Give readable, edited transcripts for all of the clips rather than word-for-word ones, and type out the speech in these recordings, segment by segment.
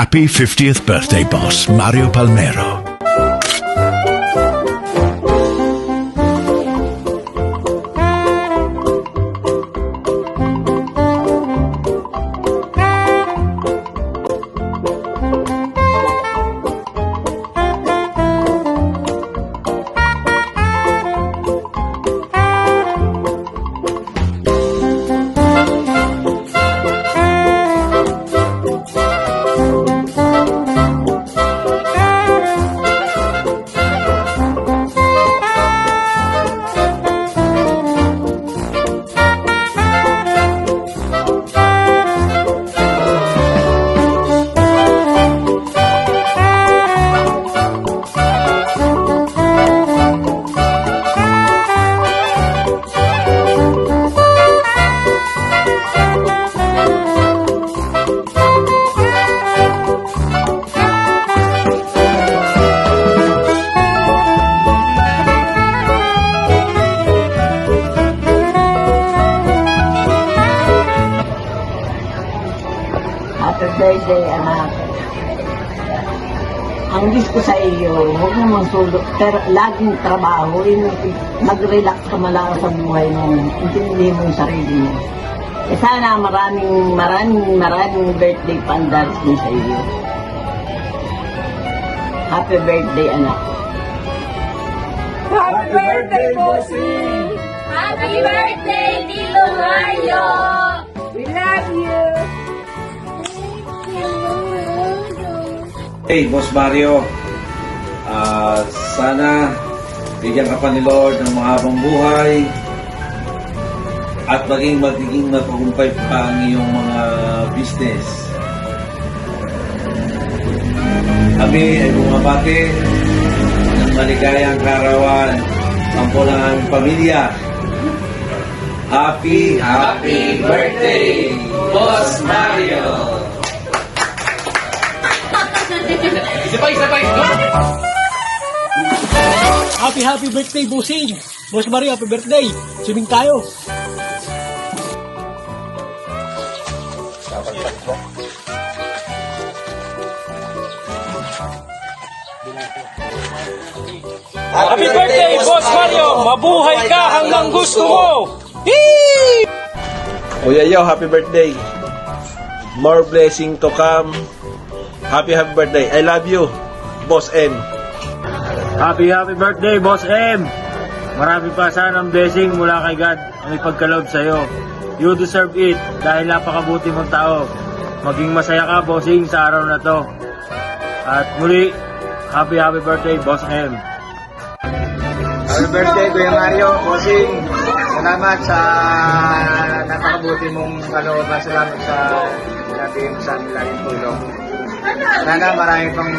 Happy 50th birthday, boss, Mario Palmero. Happy birthday, anak. Ang wish ko sa iyo, huwag mo mong sulok, pero laging trabaho, mag-relax ka lang sa buhay mo, intindi mo yung sarili mo. Sana maraming birthday pandals din sa iyo. Happy birthday, anak. Happy birthday, Bossing! Happy birthday, Tito Mario! We love you! Hey, Boss Mario, sana bigyan ka pa ni Lord ng mahabang buhay at magiging matagumpay pa ang iyong mga business. Kami ay bumabati ng maligayang karawan ang po ng aming pamilya. Happy birthday, Boss Mario! Happy birthday, Bossing! Boss Mario, happy birthday! Swimming tayo! Happy birthday, Boss Mario! Mabuhay ka hanggang gusto mo! Hee! Kuya Yo, happy birthday. More blessing to come. Happy birthday. I love you, Boss M. Happy birthday, Boss M! Marami pa sanang blessing mula kay God ang ipagkaloob sa'yo. You deserve it dahil napakabuti mong tao. Maging masaya ka, Bossing, sa araw na to. At muli, happy birthday, Boss M. Happy birthday, Kuya Mario, Bossing. Salamat sa napakabuti mong kaloob. Salamat sa sinabi mo sa amin laging tulong. Sana marami pang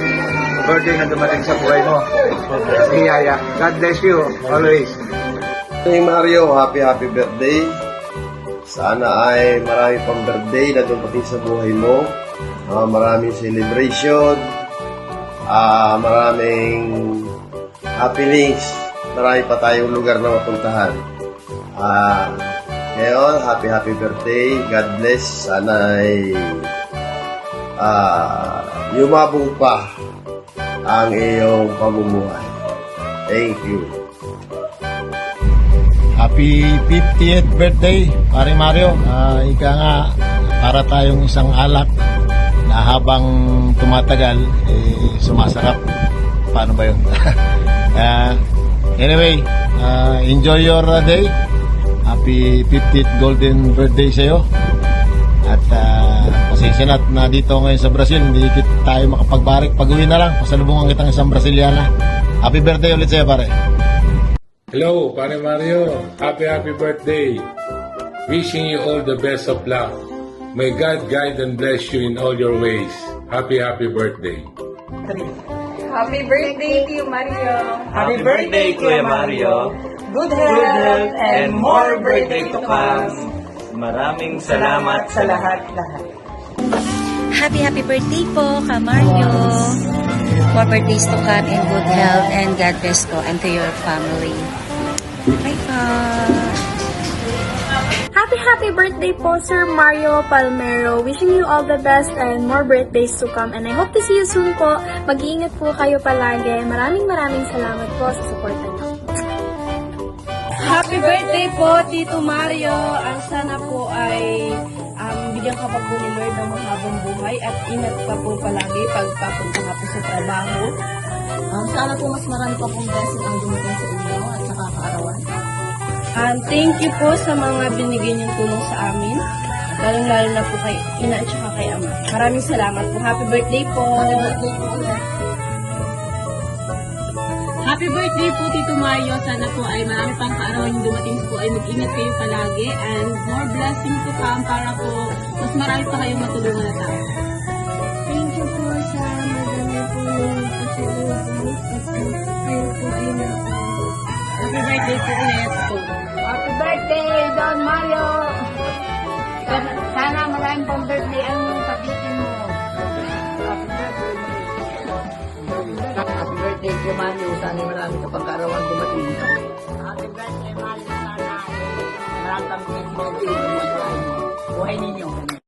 birthday na dumating sa buhay mo. Biyaya. God bless you always. Hey Mario, happy birthday. Sana ay marami pang birthday na dumating sa buhay mo. Maraming celebration. Maraming happenings. Marami pa tayong lugar na mapuntahan. Ngayon, happy birthday. God bless. Sana ay yumabong pa ang iyong pamumuhay. Thank you. Happy 50th birthday, Pare Mario. Ika nga, para tayong isang alak na habang tumatagal, sumasarap. Paano ba yun? Anyway, enjoy your day. Happy 50th golden birthday sa'yo. At pasensya na dito ngayon sa Brazil, hindi tayo makapagbarik. Pag-uwi na lang, pasalubungan kitang isang Brasiliana. Happy birthday ulit sa'yo, pare. Hello, Pare Mario. Happy birthday. Wishing you all the best of luck. May God guide and bless you in all your ways. Happy birthday. Happy birthday, Tio Mario! Happy birthday, Kuya Mario! Good health and more birthday to come! Maraming salamat sa lahat. Happy birthday po, Ka Mario! More birthdays to come in good health and God bless po and to your family. Bye po! Happy birthday po, Sir Mario Palmero. Wishing you all the best and more birthdays to come. And I hope to see you soon po. Mag-iingat po kayo palagi. Maraming salamat po sa support niyo. Happy birthday po, Tito Mario. Ang sana po ay bigyan ka pa po ni Lord ng mahabang buhay at ingat ka po palagi pagpapunta ka po sa trabaho. Sana po mas marami pa pong blessing ang dumating sa inyo at sa kaarawan. Thank you po sa mga binigay niyong tulong sa amin. Lalong-lalo na po kay ina at saka kay ama. Maraming salamat po. Happy birthday po. Happy birthday po ulit. Happy birthday po, Tito Mario. Sana po ay marami pang kaarawan yung dumating po ay mag-ingat kayo palagi and more blessing to come para po mas marami pa kayong matulungan na tao. Thank you po sa madami po yung pasalubong at kayo po ay Happy birthday po ulit po. Happy birthday, Don Mario! Sana maraming pang birthday ang sabihin mo. Happy birthday. Happy birthday, Kuya Mario. Sana marami ka pang kaarawan dumating. Happy birthday, Mario. Sana marami kang birthday. Buhay ninyo.